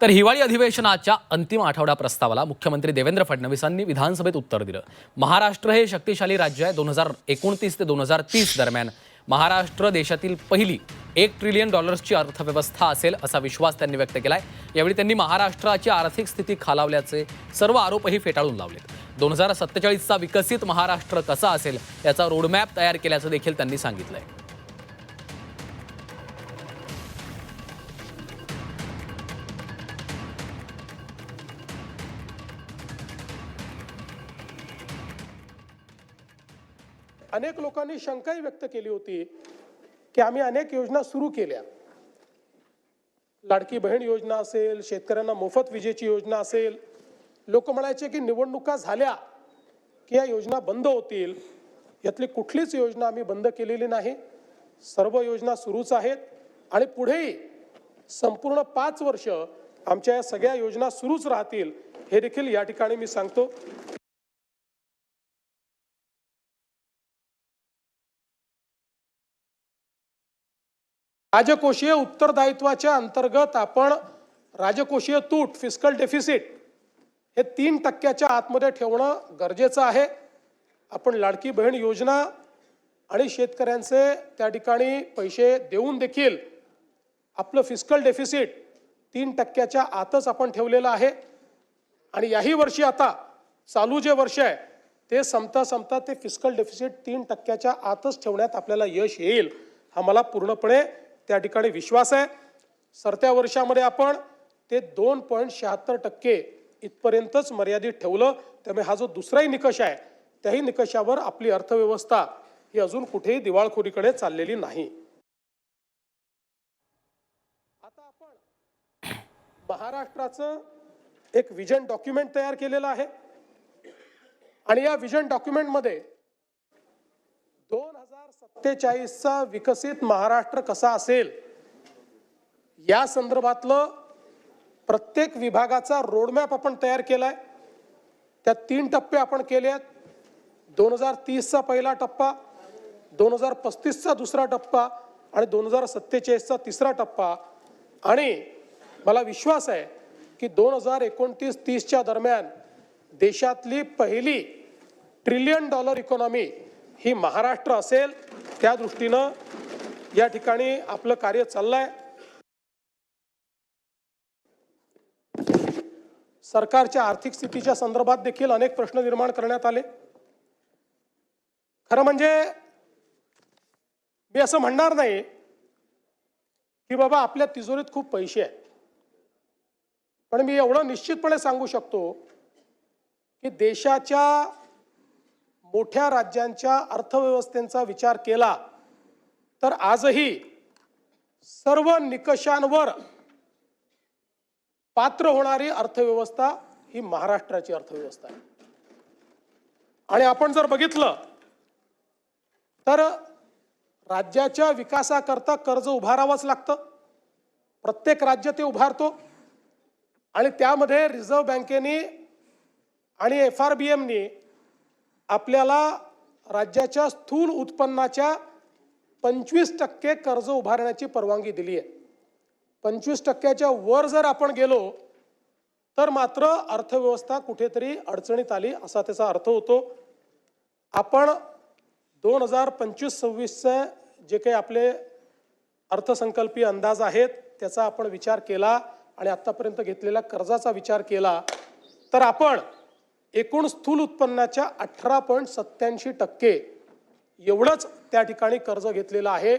तर हिवाळी अधिवेशनाच्या अंतिम आठवडा प्रस्तावाला मुख्यमंत्री देवेंद्र फडणवीसांनी विधानसभेत उत्तर दिलं। महाराष्ट्र हे शक्तिशाली राज्य आहे। 2029 ते 2030 दरम्यान महाराष्ट्र देशातील पहिली $1 ट्रिलियन अर्थव्यवस्था असेल असा विश्वास त्यांनी व्यक्त केलाय। यावेळी त्यांनी महाराष्ट्राची आर्थिक स्थिती खालावल्याचे सर्व आरोपही फेटाळून लावले। 2047चा विकसित महाराष्ट्र कसा असेल याचा रोडमॅप तयार केल्याचं देखील त्यांनी सांगितलंय। अनेक लोकांनी शंकाही व्यक्त केली होती की आम्ही अनेक योजना सुरू केल्या, लाडकी बहीण योजना असेल, शेतकऱ्यांना मोफत विजेची योजना असेल। लोक म्हणायचे की निवडणुका झाल्या की या योजना बंद होतील। यातली कुठलीच योजना आम्ही बंद केलेली नाही। सर्व योजना सुरूच आहेत आणि पुढेही संपूर्ण 5 वर्ष आमच्या या सगळ्या योजना सुरूच राहतील हे देखील या ठिकाणी मी सांगतो। राजकोषीय उत्तरदायित्वाच्या अंतर्गत आपण राजकोषीय तूट फिस्कल डेफिसिट हे 3% आतमध्ये ठेवणं गरजेचं आहे। आपण लाडकी बहीण योजना आणि शेतकऱ्यांचे त्या ठिकाणी पैसे देऊन देखील आपलं फिस्कल डेफिसिट 3% आतच आपण ठेवलेलं आहे आणि याही वर्षी आता चालू जे वर्ष आहे ते संपता ते फिस्कल डेफिसिट 3% आतच ठेवण्यात आपल्याला यश येईल हा मला पूर्णपणे त्या ठिकाणी विश्वास आहे। सरत्या वर्षामध्ये आपण ते 2.76% इथपर्यंतच मर्यादित ठेवलं। त्यामुळे हा जो दुसराही निकष आहे त्याही निकषावर आपली अर्थव्यवस्था ही अजून कुठेही दिवाळखोरीकडे चाललेली नाही। आता आपण महाराष्ट्राचं एक विजन डॉक्युमेंट तयार केलेलं आहे आणि या विजन डॉक्युमेंटमध्ये 2047चा विकसित महाराष्ट्र कसा असेल या संदर्भातलं प्रत्येक विभागाचा रोडमॅप आपण तयार केलाय। त्यात 3 टप्पे आपण केले आहेत। 2030चा पहिला टप्पा, 2035चा दुसरा टप्पा आणि 2047चा तिसरा टप्पा आणि मला विश्वास आहे की 2029-30च्या दरम्यान देशातली पहिली $1 ट्रिलियन इकॉनॉमी ही महाराष्ट्र असेल। त्या दृष्टीनं या ठिकाणी आपलं कार्य चाललंय। सरकारच्या आर्थिक स्थितीच्या संदर्भात देखील अनेक प्रश्न निर्माण करण्यात आले। खरं म्हणजे मी असं म्हणणार नाही की बाबा आपल्या तिजोरीत खूप पैसे आहेत, पण मी एवढं निश्चितपणे सांगू शकतो की देशाच्या मोठ्या राज्यांच्या अर्थव्यवस्थेचा विचार केला तर आजही सर्व निकषांवर पात्र होणारी अर्थव्यवस्था ही महाराष्ट्राची अर्थव्यवस्था आहे। आणि आपण जर बघितलं तर राज्याच्या विकासाकरता कर्ज उभारावंच लागतं। प्रत्येक राज्य ते उभारतो आणि त्यामध्ये रिझर्व्ह बँकेने आणि FRBMने आपल्याला राज्याच्या स्थूल उत्पन्नाच्या 25% कर्ज उभारण्याची परवानगी दिली आहे। 25%च्या वर जर आपण गेलो तर मात्र अर्थव्यवस्था कुठेतरी अडचणीत आली असा त्याचा अर्थ होतो। आपण 2025-26चे जे काही आपले अर्थसंकल्पीय अंदाज आहेत त्याचा आपण विचार केला आणि आतापर्यंत घेतलेल्या कर्जाचा विचार केला तर आपण एकूण स्थूल उत्पन्नाच्या 18.87% एवढंच त्या ठिकाणी कर्ज घेतलेलं आहे।